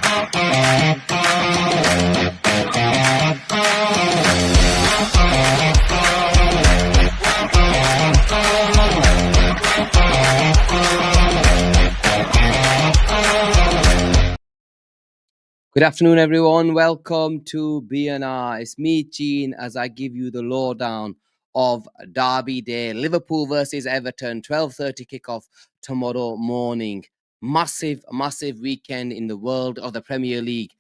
Good afternoon, everyone. Welcome to BNR. It's me, Gene, as I give you the lowdown of Derby Day. Liverpool versus Everton, 12:30 kickoff tomorrow morning. Massive weekend in the world of the Premier League.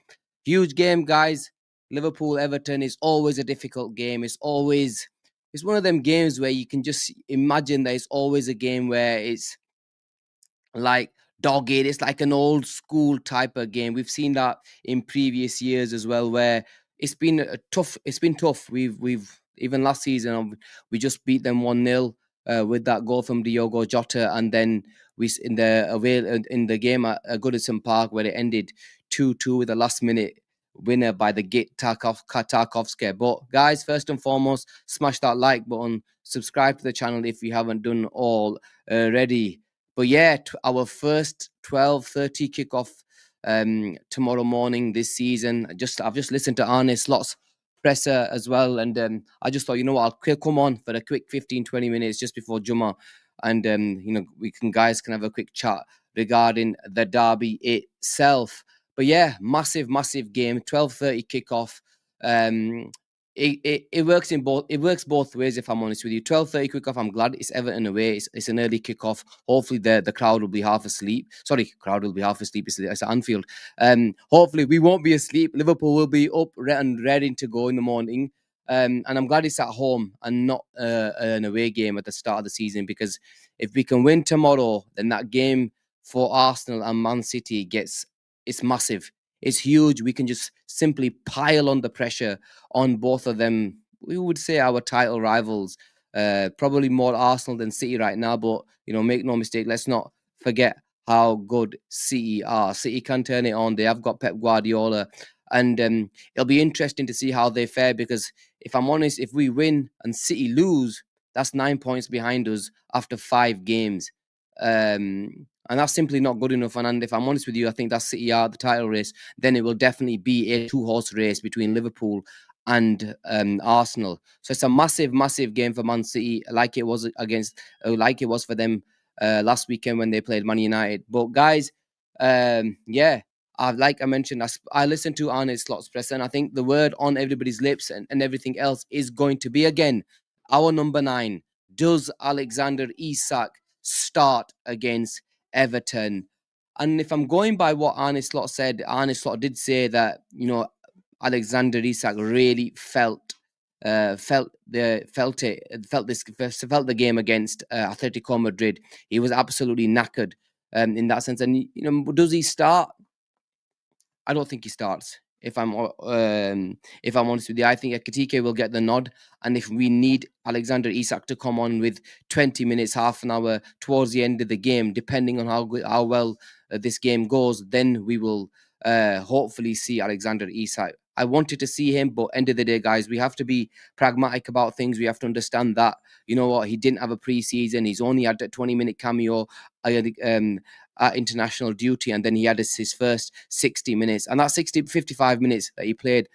Huge game, guys. Liverpool-Everton is always a difficult game. It's one of them games where you can just imagine that it's always a game where it's like dogged. It's like an old school type of game. We've seen that in previous years as well, where it's been tough. It's been tough. We've even last season we just beat them 1-0 with that goal from Diogo Jota, and then we in the game at Goodison Park where it ended 2-2 with a last minute winner by the Git Tarkovsky. But guys, first and foremost, smash that like button, subscribe to the channel if you haven't done already. But yeah, our first 12:30 kickoff tomorrow morning this season. I've just listened to Arne Slot's presser as well, and I just thought, you know what, I'll come on for a quick 15-20 minutes just before Juma, and guys can have a quick chat regarding the derby itself. But yeah, massive game, 12:30 kickoff. It works both ways, if I'm honest with you. 12:30 kickoff, I'm glad it's Everton away. It's an early kickoff. Hopefully the crowd will be half asleep. Sorry, crowd will be half asleep. It's at Anfield. Hopefully we won't be asleep. Liverpool will be up and ready to go in the morning. And I'm glad it's at home and not an away game at the start of the season, because if we can win tomorrow, then that game for Arsenal and Man City it's massive. It's huge. We can just simply pile on the pressure on both of them. We would say our title rivals, probably more Arsenal than City right now. But, make no mistake, let's not forget how good City are. City can turn it on. They have got Pep Guardiola. And it'll be interesting to see how they fare, because if I'm honest, if we win and City lose, that's 9 points behind us after 5 games. And that's simply not good enough. And if I'm honest with you, I think that City are the title race. Then it will definitely be a 2-horse race between Liverpool and Arsenal. So it's a massive game for Man City, like it was for them last weekend when they played Man United. But guys, like I mentioned, I listened to Arne Slot's press, and I think the word on everybody's lips and everything else is going to be, again, our number 9. Does Alexander Isak start against Everton? And if I'm going by what Arne Slot said, Arne Slot did say that, Alexander Isak really felt the game against Atletico Madrid. He was absolutely knackered in that sense. And does he start? I don't think he starts. If I'm honest with you, I think Ekitike will get the nod, and if we need Alexander Isak to come on with 20 minutes, half an hour towards the end of the game, depending on how well this game goes, then we will hopefully see Alexander Isak. I wanted to see him, but end of the day, guys, we have to be pragmatic about things. We have to understand that, you know what, he didn't have a pre-season. He's only had a 20-minute cameo at international duty, and then he had his first 60 minutes. And that 55 minutes that he played,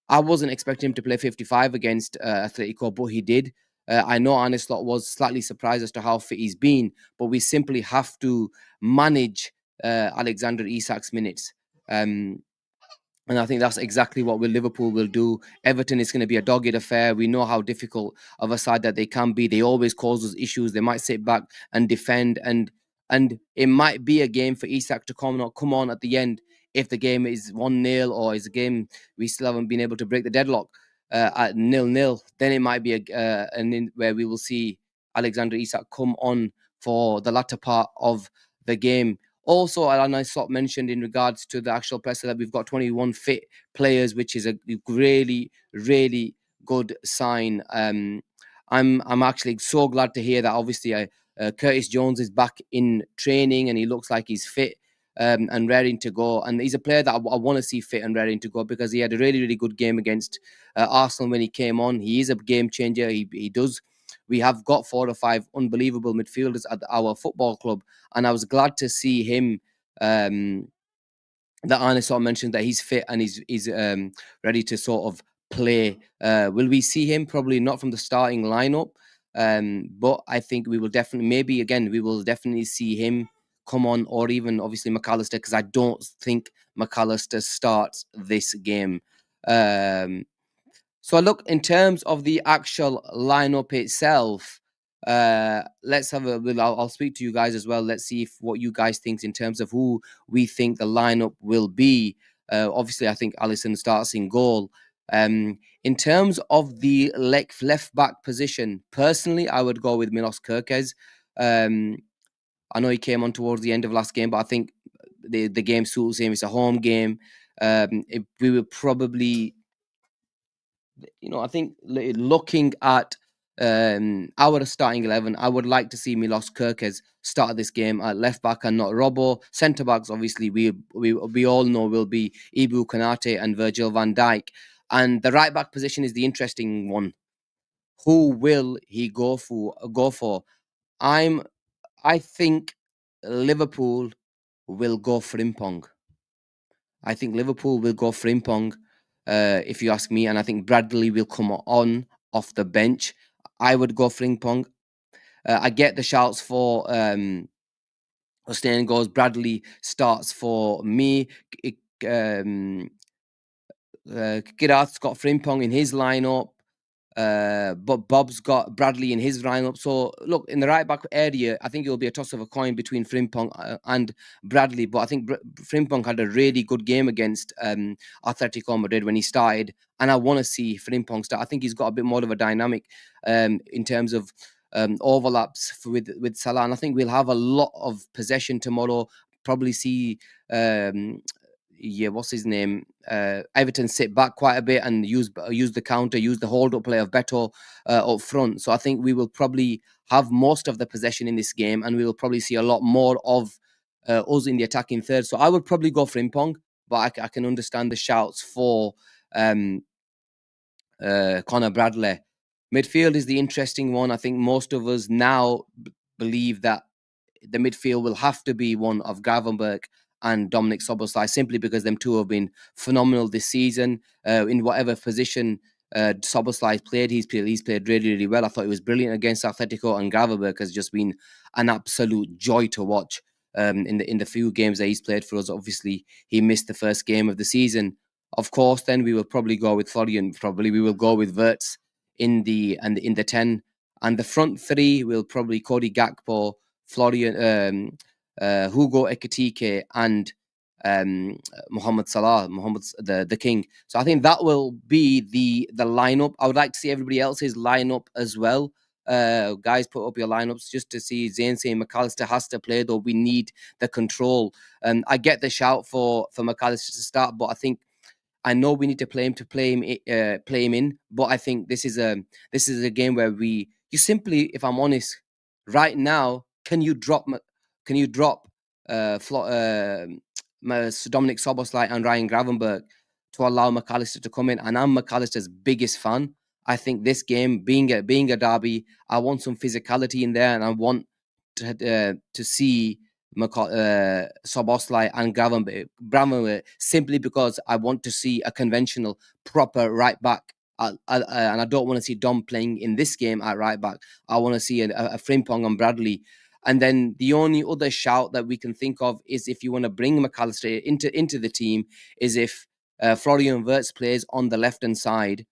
I wasn't expecting him to play 55 against Atletico, but he did. I know Arne Slot was slightly surprised as to how fit he's been, but we simply have to manage Alexander Isak's minutes. And I think that's exactly what Liverpool will do. Everton is going to be a dogged affair. We know how difficult of a side that they can be. They always cause us issues. They might sit back and defend, and it might be a game for Isak to come on at the end if the game is 1-0, or is a game we still haven't been able to break the deadlock at 0-0. Then it might be where we will see Alexander Isak come on for the latter part of the game. Also, and I sort of mentioned in regards to the actual presser that we've got 21 fit players, which is a really good sign. I'm actually so glad to hear that. Obviously, Curtis Jones is back in training, and he looks like he's fit and raring to go. And he's a player that I want to see fit and raring to go, because he had a really good game against Arsenal when he came on. He is a game changer. He does. We have got 4 or 5 unbelievable midfielders at our football club, and I was glad to see him that Arne sort of mentioned that he's fit and he's ready to sort of play. Will we see him? Probably not from the starting lineup, but I think we will definitely, maybe again, we will definitely see him come on, or even obviously McAllister, because I don't think McAllister starts this game. Um, so look, in terms of the actual lineup itself, let's have a. I'll speak to you guys as well. Let's see if what you guys think in terms of who we think the lineup will be. Obviously, I think Alisson starts in goal. In terms of the left back position, personally, I would go with Milos Kerkez. I know he came on towards the end of last game, but I think the game suits him. It's a home game. We will probably, I think looking at our starting 11, I would like to see Milos Kerkez start this game at left back and not Robbo. Centre backs, obviously, we all know will be Ibu Konate and Virgil van Dijk. And the right back position is the interesting one. Who will he go for? I think Liverpool will go Frimpong. I think Liverpool will go Frimpong, if you ask me, and I think Bradley will come on off the bench. I would go Frimpong. I get the shouts for Hussein goes. Bradley starts for me. Girath's got Frimpong in his lineup. But Bob's got Bradley in his lineup. So look, in the right back area, I think it will be a toss of a coin between Frimpong and Bradley. But I think Frimpong had a really good game against Atletico Madrid when he started, and I want to see Frimpong start. I think he's got a bit more of a dynamic in terms of overlaps with Salah, and I think we'll have a lot of possession tomorrow. Probably see what's his name? Everton sit back quite a bit and use the counter, use the hold up play of Beto up front. So I think we will probably have most of the possession in this game, and we will probably see a lot more of us in the attacking third. So I would probably go for Impong, but I can understand the shouts for Connor Bradley. Midfield is the interesting one. I think most of us now believe that the midfield will have to be one of Gravenberch and Dominic Szoboszlai, simply because them two have been phenomenal this season. In whatever position Szoboszlai played, he's played really, really well. I thought he was brilliant against Atletico, and Gravenberch has just been an absolute joy to watch in the few games that he's played for us. Obviously, he missed the first game of the season. Of course, then we will probably go with Florian. Probably we will go with Wirtz in the 10, and the front three will probably Cody Gakpo, Florian, Hugo Ekitike, and Mohamed Salah, the king. So I think that will be the lineup. I would like to see everybody else's lineup as well. Guys, put up your lineups just to see. Zayn saying McAllister has to play, though we need the control. I get the shout for McAllister to start, but I know we need to play him in, but I think this is a game where you simply, if I'm honest, right now, can you drop Dominic Szoboszlai and Ryan Gravenberch to allow McAllister to come in? And I'm McAllister's biggest fan. I think this game, being a derby, I want some physicality in there, and I want to see Szoboszlai and Gravenberch, simply because I want to see a conventional, proper right back. And I don't want to see Dom playing in this game at right back. I want to see a Frimpong and Bradley. And then the only other shout that we can think of is, if you want to bring McAllister into the team, is if Florian Wirtz plays on the left-hand side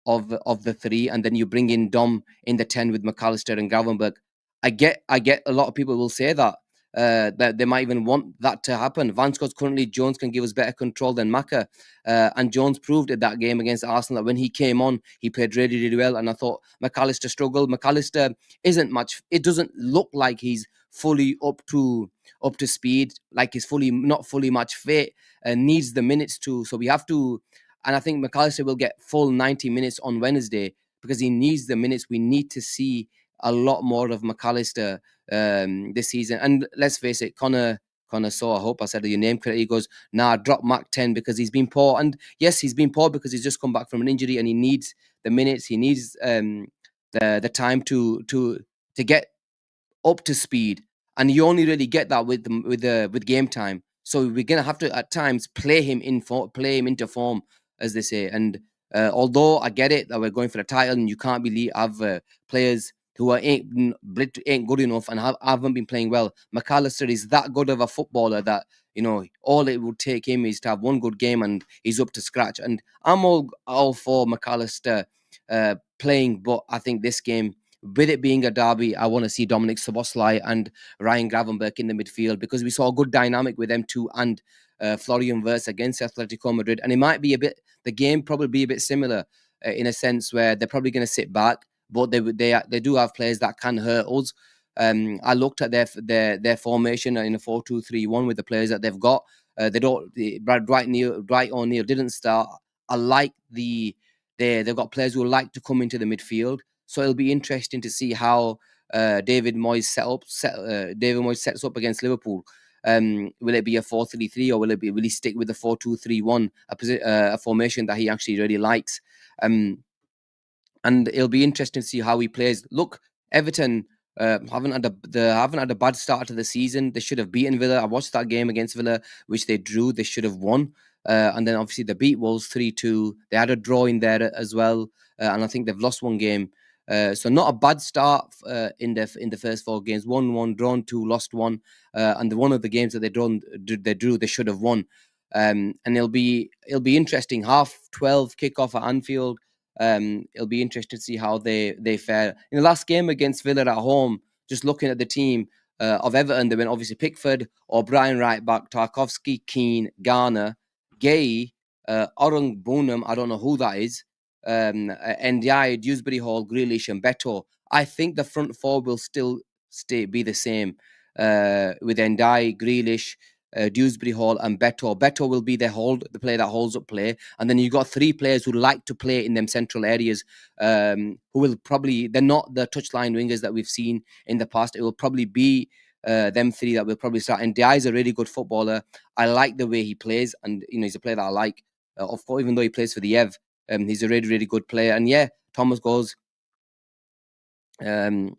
of the three, and then you bring in Dom in the 10 with McAllister and Gravenberch. I get a lot of people will say that that they might even want that to happen. Vanscott's currently Jones can give us better control than Maka, and Jones proved it that game against Arsenal that when he came on, he played really, really well. And I thought McAllister struggled. McAllister isn't much. It doesn't look like he's fully up to speed, like he's not fully match fit, and needs the minutes to. So we have to. And I think McAllister will get full 90 minutes on Wednesday because he needs the minutes. We need to see a lot more of McAllister this season. And let's face it, Connor saw, I hope I said your name correctly. He goes, nah, drop Mac 10 because he's been poor. And yes, he's been poor because he's just come back from an injury and he needs the minutes. He needs the time to get up to speed. And you only really get that with game time. So we're gonna have to at times play him into form, as they say. And although I get it that we're going for a title and you can't really have players who ain't good enough and haven't been playing well. McAllister is that good of a footballer that, all it would take him is to have one good game and he's up to scratch. And I'm all for McAllister playing, but I think this game, with it being a derby, I want to see Dominic Szoboszlai and Ryan Gravenberch in the midfield, because we saw a good dynamic with them two and Florian Wirtz against Atletico Madrid. And it might be the game probably be a bit similar in a sense where they're probably going to sit back, but they do have players that can hurt us. I looked at their formation in a 4-2-3-1 with the players that they've got. Dwight O'Neil didn't start. I like they've got players who like to come into the midfield. So it'll be interesting to see how David Moyes sets up against Liverpool. Will it be a 4-3-3 or will he stick with the 4-2-3-1, a formation that he actually really likes? And it'll be interesting to see how he plays. Look, Everton haven't had a bad start to the season. They should have beaten Villa. I watched that game against Villa, which they drew. They should have won. And then obviously they beat Wolves 3-2. They had a draw in there as well, and I think they've lost one game. So not a bad start in the first 4 games. Won 1, drawn 2, lost 1, and one of the games that they drew, they should have won. And it'll be interesting. 12:30 kickoff at Anfield. It'll be interesting to see how they fare in the last game against Villa at home. Just looking at the team of Everton, they went obviously Pickford, O'Brien right back, Tarkowski, Keane, Garner, Gay, Orang Bunham. I don't know who that is. Ndiaye, Dewsbury Hall, Grealish, and Beto. I think the front four will still be the same with Ndiaye, Grealish, Dewsbury Hall, and Beto. Beto will be the player that holds up play, and then you've got 3 players who like to play in them central areas. Who will probably, they're not the touchline wingers that we've seen in the past. It will probably be them 3 that will probably start. And Ndiaye is a really good footballer. I like the way he plays, and he's a player that I like. Of course, even though he plays for the Ev. He's a really, really good player. And yeah, Thomas goes. They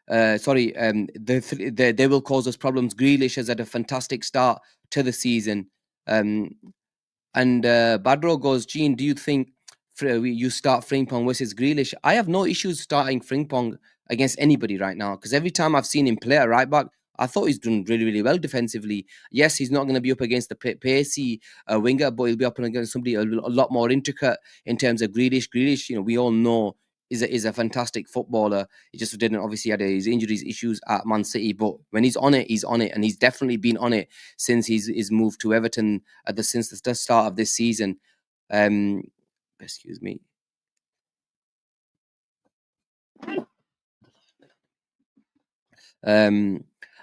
will cause us problems. Grealish has had a fantastic start to the season. And Badro goes, Gene, do you think you start Frimpong versus Grealish? I have no issues starting Frimpong against anybody right now, because every time I've seen him play at right back, I thought he's done really, really well defensively. Yes, he's not going to be up against the pacey winger, but he'll be up against somebody a lot more intricate in terms of Grealish. Grealish, we all know is a fantastic footballer. He just didn't obviously had his injuries issues at Man City, but when he's on it, and he's definitely been on it since he's moved to Everton since the start of this season. Excuse me.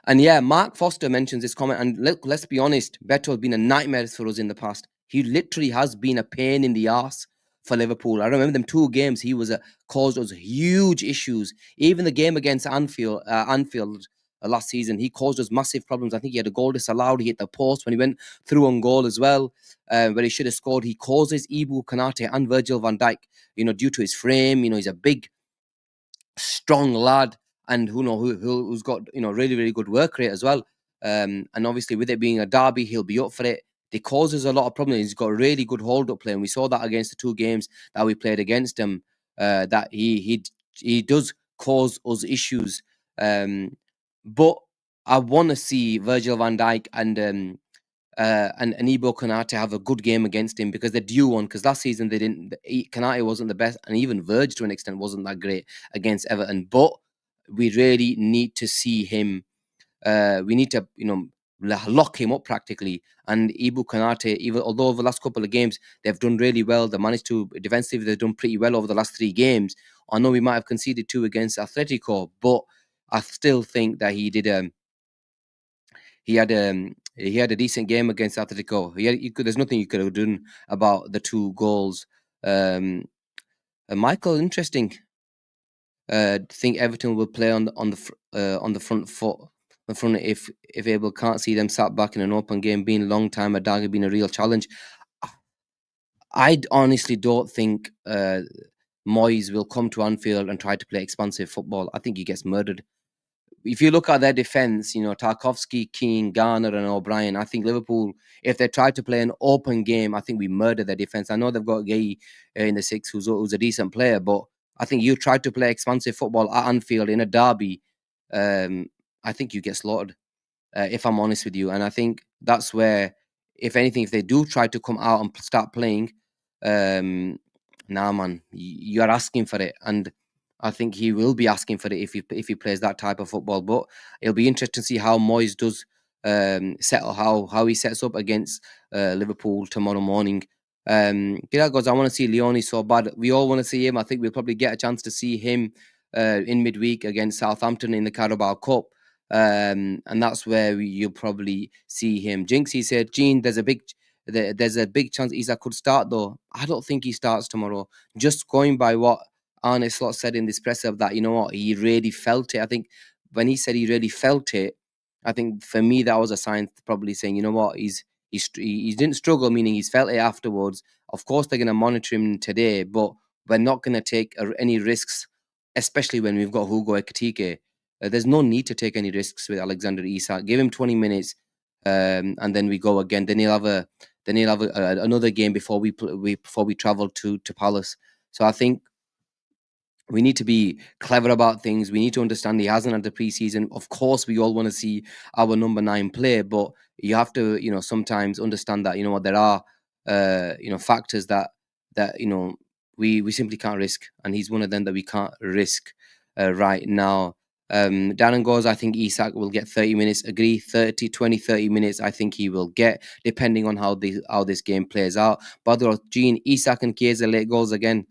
And yeah, Mark Foster mentions this comment, and let's be honest, Beto has been a nightmare for us in the past. He literally has been a pain in the ass for Liverpool. I remember them 2 games he was caused us huge issues. Even the game against Anfield last season, he caused us massive problems. I think he had a goal disallowed. He hit the post when he went through on goal as well, where he should have scored. He causes Ibu Konate and Virgil van Dijk, due to his frame. He's a big, strong lad, and who's got really, really good work rate as well. And obviously with it being a derby, he'll be up for it. It causes a lot of problems. He's got really good hold up play, and we saw that against the 2 games that we played against him. That he does cause us issues. But I want to see Virgil van Dijk and Ibu Konate have a good game against him, because they're due one. Because last season they didn't. Konate wasn't the best, and even Virg to an extent wasn't that great against Everton. But we really need to see him. We need to lock him up practically. And Ibu Konate, even although over the last couple of games they've done really well, they managed to defensively they've done pretty well over the last 3 games. I know we might have conceded 2 against Atletico, but I still think that he did. He had a decent game against Atletico. There's nothing you could have done about the 2 goals. Michael, interesting. Think Everton will play on the front foot, the front if Abel can't see them sat back in an open game, being a long time a dagger, being a real challenge. I honestly don't think Moyes will come to Anfield and try to play expansive football. I think he gets murdered. if you look at their defense, Tarkovsky, Keane, Garner, and O'Brien, I think Liverpool, if they try to play an open game, I think we murder their defense. I know they've got Gay in the six, who's a decent player, but I think you try to play expansive football at Anfield in a derby, I think you get slaughtered, if I'm honest with you. And I think that's where, if anything, if they do try to come out and start playing, nah, man, you're asking for it. And I think he will be asking for it if he plays that type of football. But it'll be interesting to see how Moyes does settle, how he sets up against Liverpool tomorrow morning. G'day guys, I want to see Leone so bad. We all want to see him. I think we'll probably get a chance to see him in midweek against Southampton in the Carabao Cup. And that's where you'll probably see him. Jinxie said, Gene, there's a big chance Isak could start though. I don't think he starts tomorrow. Just going by what Arne Slot said in this presser, that he really felt it. I think when he said he really felt it, I think for me that was a sign probably saying, he didn't struggle, meaning he's felt it afterwards. Of course they're going to monitor him today, but we're not going to take any risks, especially when we've got Hugo Ekitike. There's no need to take any risks with Alexander Isak. Give him 20 minutes, and then we go again. Then he'll have another game before we travel to Palace. So I think we need to be clever about things. We need to understand he hasn't had the preseason. Of course, we all want to see our number 9 play, but you have to, sometimes understand that, there are, factors that we simply can't risk, and he's one of them that we can't risk right now. Darren goes, I think Isak will get 30 minutes. Agree, 30 minutes. I think he will get, depending on how this game plays out. By the way, Gene, Isak and Chiesa late goals again.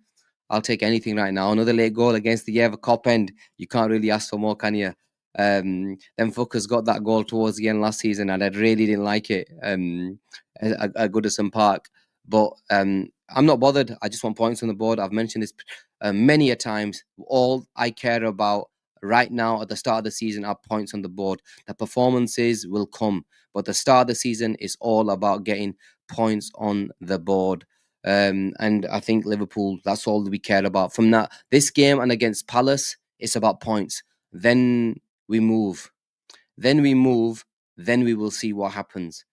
I'll take anything right now. Another late goal against the Ever Cop end. You can't really ask for more, can you? Them fuckers got that goal towards the end last season, and I really didn't like it at Goodison Park. But I'm not bothered. I just want points on the board. I've mentioned this many a times. All I care about right now at the start of the season are points on the board. The performances will come, but the start of the season is all about getting points on the board. And I think Liverpool, that's all we care about. From this game and against Palace, it's about points. Then we move. Then we will see what happens.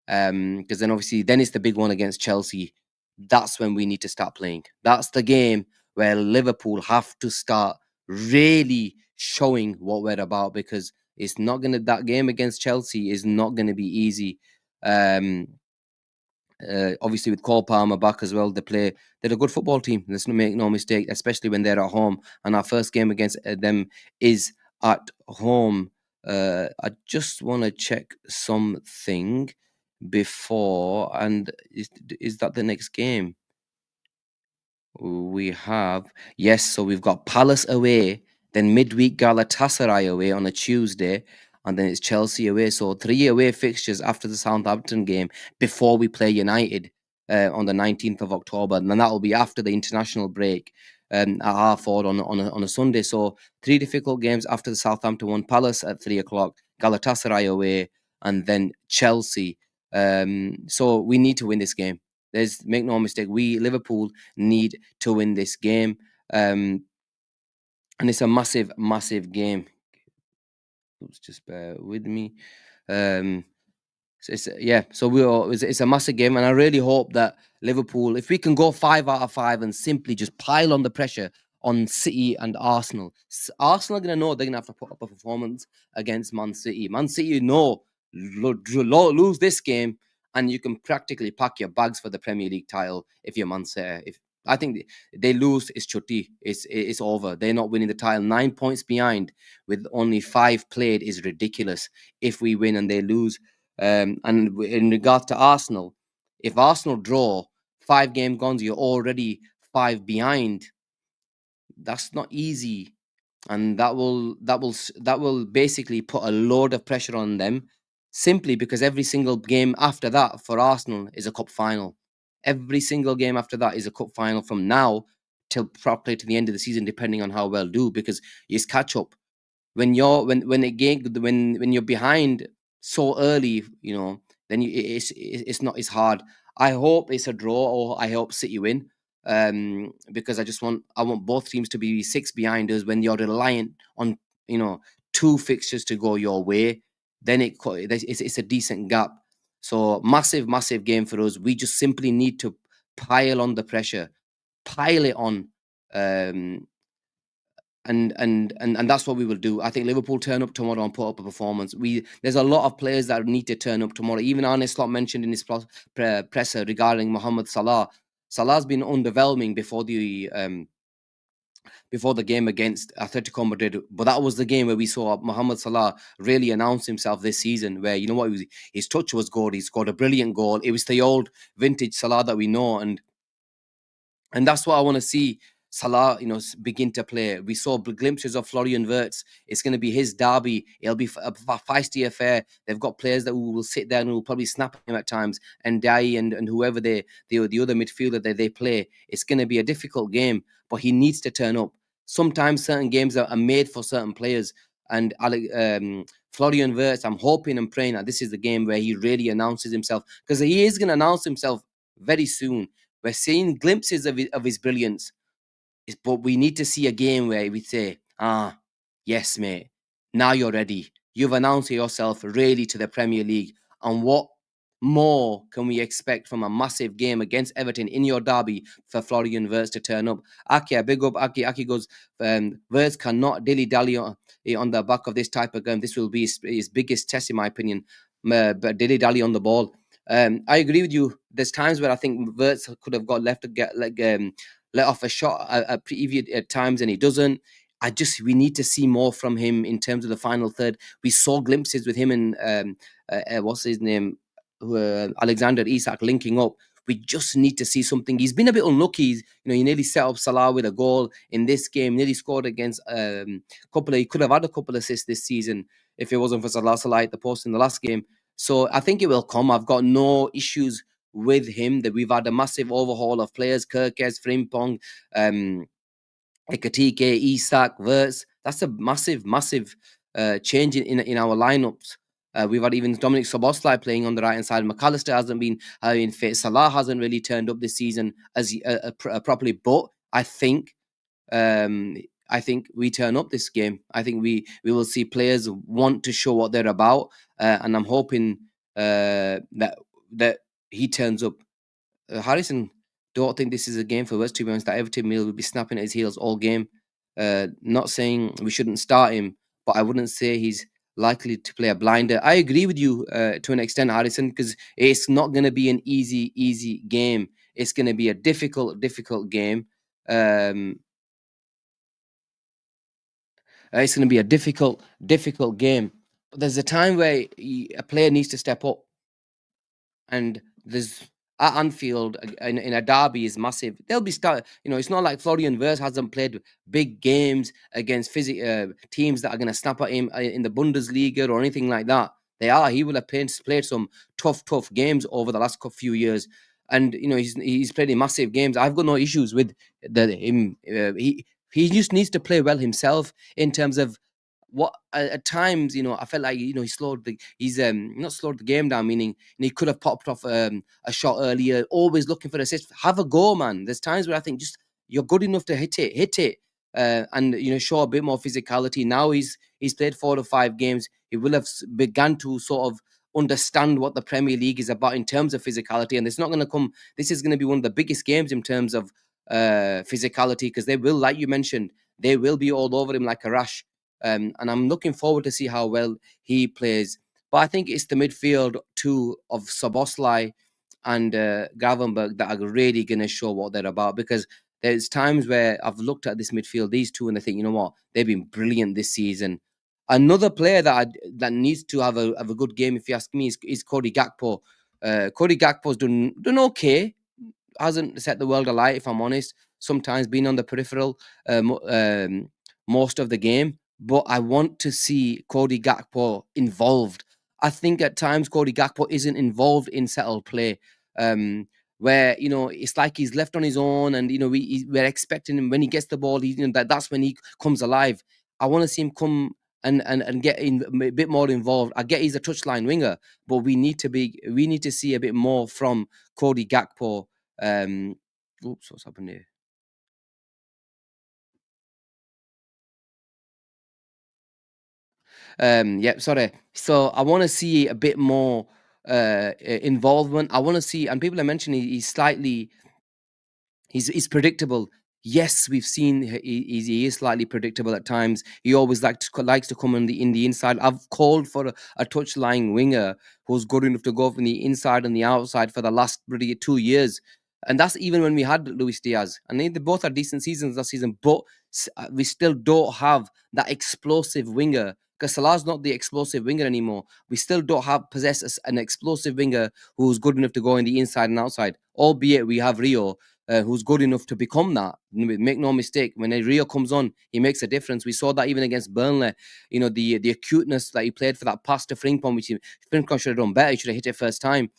Because then obviously, then it's the big one against Chelsea. That's when we need to start playing. That's the game where Liverpool have to start really showing what we're about, because that game against Chelsea is not gonna be easy. Obviously with Cole Palmer back as well, they're a good football team. Let's make no mistake, especially when they're at home. And our first game against them is at home. I just want to check something before, and is that the next game? We have, yes, so we've got Palace away, then midweek Galatasaray away on a Tuesday, and then it's Chelsea away. So 3 away fixtures after the Southampton game before we play United on the 19th of October. And then that will be after the international break at 4:30 on a Sunday. So 3 difficult games after the Southampton one. Palace at 3 o'clock, Galatasaray away, and then Chelsea. So we need to win this game. Make no mistake, we Liverpool need to win this game, and it's a massive, massive game. Just bear with me. It's a massive game, and I really hope that Liverpool, if we can go 5 out of 5 and simply just pile on the pressure on City and Arsenal. Arsenal are going to know they're going to have to put up a performance against Man City. Man City lose this game, and you can practically pack your bags for the Premier League title if you're Man City. I think they lose, it's chutti. It's over. They're not winning the title. 9 points behind with only 5 played is ridiculous. If we win and they lose, and in regard to Arsenal, if Arsenal draw 5 game gone, you're already 5 behind. That's not easy, and that will basically put a load of pressure on them, simply because every single game after that for Arsenal is a cup final. Every single game after that is a cup final from now till probably to the end of the season, depending on how well do, because it's catch up. When you're behind so early, then it's not as hard. I hope it's a draw, or I hope City win, because I want both teams to be 6 behind us when you're reliant on 2 fixtures to go your way, then it's a decent gap. So massive game for us. We just simply need to pile on the pressure, pile it on. Um, and that's what we will do. I think Liverpool turn up tomorrow and put up a performance. There's a lot of players that need to turn up tomorrow. Even Arne Slot mentioned in his presser regarding Mohamed Salah. Salah's been underwhelming before the game against Atletico Madrid, but that was the game where we saw Mohamed Salah really announce himself this season. Where you know what, his touch was good. He scored a brilliant goal. It was the old vintage Salah that we know, and that's what I want to see Salah, begin to play. We saw glimpses of Florian Wirtz. It's going to be his derby. It'll be a feisty affair. They've got players that will sit there and will probably snap him at times, and Dai and whoever the other midfielder that they play. It's going to be a difficult game, but he needs to turn up. Sometimes certain games are made for certain players, and Florian Wirtz, I'm hoping and praying that this is the game where he really announces himself, because he is going to announce himself very soon. We're seeing glimpses of his brilliance, but we need to see a game where we say, yes, mate, now you're ready. You've announced yourself really to the Premier League. And what more can we expect from a massive game against Everton in your derby for Florian Wirtz to turn up? Aki, big up Aki. Aki goes, Wirtz cannot dilly-dally on the back of this type of game. This will be his biggest test, in my opinion. But dilly-dally on the ball. I agree with you. There's times where I think Wirtz could have got left to get let off a shot at previous times, and he doesn't. We need to see more from him in terms of the final third. We saw glimpses with him and what's his name, Alexander Isak linking up. We just need to see something. He's been a bit unlucky. He nearly set up Salah with a goal in this game. Nearly scored against he could have had a couple assists this season if it wasn't for Salah at the post in the last game. So I think it will come. I've got no issues with him. That we've had a massive overhaul of players: Kirkes, Frimpong, Ekatike, Isak, Wirtz. That's a massive change in our lineups. We've had even Dominic Szoboszlai playing on the right hand side. McAllister hasn't been fit. Salah hasn't really turned up this season as properly. But I think we turn up this game. I think we will see players want to show what they're about, and I'm hoping that he turns up. Harrison, don't think this is a game for West, to be honest. That Everton will be snapping at his heels all game. Not saying we shouldn't start him, but I wouldn't say he's likely to play a blinder. I agree with you to an extent, Harrison, because it's not going to be an easy game. It's going to be a difficult game. It's going to be a difficult game. But there's a time where a player needs to step up, and there's at Anfield in a derby is massive. They'll be it's not like Florian Wirtz hasn't played big games against teams that are going to snap at him in the Bundesliga or anything like that. He will have played some tough games over the last few years, and he's played in massive games. I've got no issues with him. He just needs to play well himself in terms of what at times, I felt like he's not slowed the game down, meaning he could have popped off a shot earlier, always looking for assist. Have a go, man. There's times where I think just you're good enough to hit it, and show a bit more physicality. Now he's played 4 to 5 games. He will have begun to sort of understand what the Premier League is about in terms of physicality, and it's not going to come. This is going to be one of the biggest games in terms of physicality, because they will, like you mentioned, they will be all over him like a rash. And I'm looking forward to see how well he plays. But I think it's the midfield too of Szoboszlai and Gravenberch that are really going to show what they're about, because there's times where I've looked at this midfield, these two, and I think, you know what, they've been brilliant this season. Another player that needs to have a good game, if you ask me, is Cody Gakpo. Cody Gakpo's done okay. Hasn't set the world alight, if I'm honest. Sometimes been on the peripheral most of the game, but I want to see Cody Gakpo involved. I think at times Cody Gakpo isn't involved in settled play, where it's like he's left on his own, and we're expecting him when he gets the ball. That's when he comes alive. I want to see him come and get in a bit more involved. I get he's a touchline winger, but we need to see a bit more from Cody Gakpo. Oops, what's happened here? Yeah, sorry. So I want to see a bit more involvement. I want to see, and people are mentioning he's slightly, he's predictable. Yes, we've seen he is slightly predictable at times. He always likes to come in the inside. I've called for a touch-lying winger who's good enough to go from the inside and the outside for the last really 2 years, and that's even when we had Luis Diaz. And they both had decent seasons last season, but we still don't have that explosive winger. Because Salah's not the explosive winger anymore. We still don't possess an explosive winger who's good enough to go in the inside and outside. Albeit we have Rio, who's good enough to become that. Make no mistake, when Rio comes on, he makes a difference. We saw that even against Burnley. You know, the acuteness that he played for that pass to Frimpong, which Frimpong should have done better. He should have hit it first time.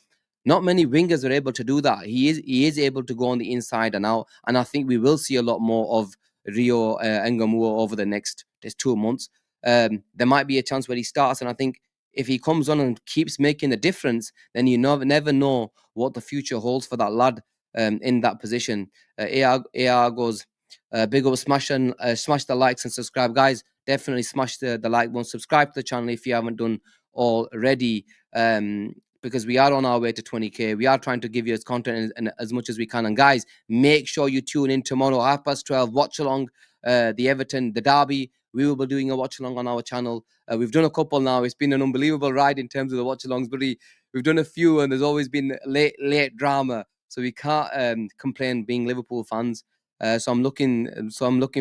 Not many wingers are able to do that. He is able to go on the inside and out, and I think we will see a lot more of Rio Engamua over the next 2 months. There might be a chance where he starts, and I think if he comes on and keeps making a difference, then you never know what the future holds for that lad in that position. AR goes, big up, smash the likes and subscribe, guys. Definitely smash the like button, subscribe to the channel if you haven't done already. Because we are on our way to 20k. We are trying to give you as content and as much as we can. And guys, make sure you tune in tomorrow, 12:30. Watch along the Everton, the derby. We will be doing a watch along on our channel. We've done a couple now. It's been an unbelievable ride in terms of the watch alongs, but we've done a few, and there's always been late drama. So we can't complain being Liverpool fans. So I'm looking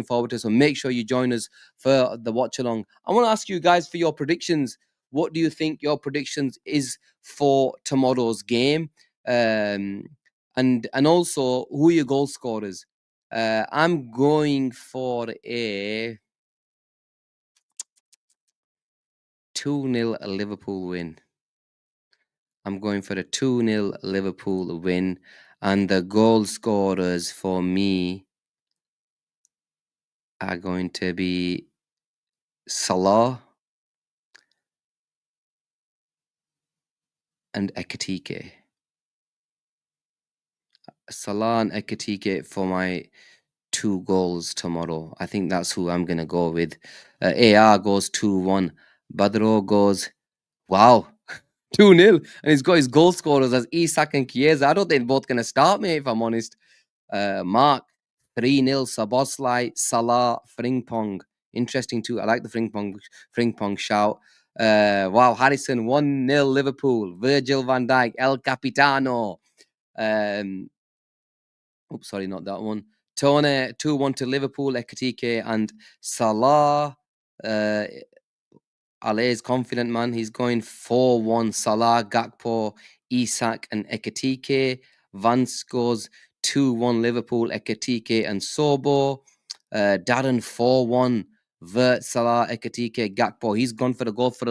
forward to it. So make sure you join us for the watch along. I want to ask you guys for your predictions. What do you think your predictions is for tomorrow's game? And also, who are your goal scorers? I'm going for a 2-0 Liverpool win. I'm going for a 2-0 Liverpool win. And the goal scorers for me are going to be Salah and Ekitike. Salah and Ekitike for my 2 goals tomorrow. I think that's who I'm going to go with. AR goes 2-1. Badro goes, wow, 2-0. And he's got his goal scorers as Isak and Chiesa. I don't think they're both going to start, mate, if I'm honest. Mark, 3-0. Saboslai, Salah, Frimpong. Interesting too. I like the Frimpong shout. Wow, Harrison, 1-0 Liverpool. Virgil van Dijk, El Capitano. Oops, sorry, not that one. Tone, 2-1 to Liverpool, Ekitike and Salah. Ale is confident, man. He's going 4-1. Salah, Gakpo, Isak and Ekitike. Vance goes 2-1 Liverpool, Ekitike and Sobo. Darren 4-1. Vert, Salah, Ekitike, Gakpo. He's gone for the goal for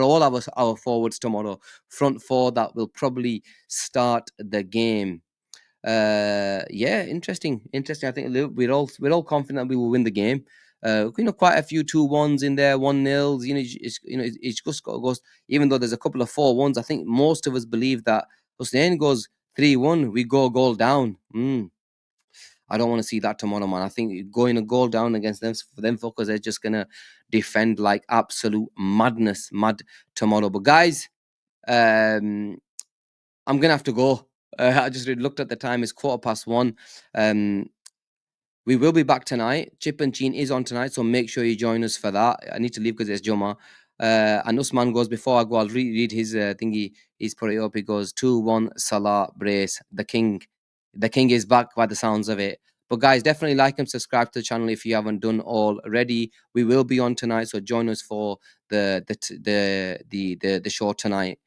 all our forwards tomorrow. Front four that will probably start the game. Yeah, interesting. I think we're all confident that we will win the game. Quite a few 2-1s in there, 1-0s. It's just goes. Even though there's a couple of 4-1s, I think most of us believe that Hussein goes 3-1, we go a goal down. I don't want to see that tomorrow, man. I think going a goal down against them fuckers, they're just gonna defend like absolute mad tomorrow. But guys, I'm gonna have to go. I just looked at the time; it's 1:15. We will be back tonight. Chip and Chin is on tonight, so make sure you join us for that. I need to leave because it's Juma. And Usman goes, before I go, I'll read his thingy. He's put it up. He goes 2-1 Salah brace. The king is back by the sounds of it. But guys, definitely like and subscribe to the channel if you haven't done already. We will be on tonight, so join us for the show tonight.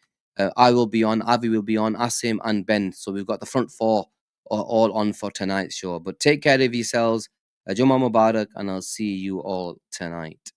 I will be on, Avi will be on, Asim and Ben. So we've got the front four all on for tonight's show. But take care of yourselves. Juma Mubarak, and I'll see you all tonight.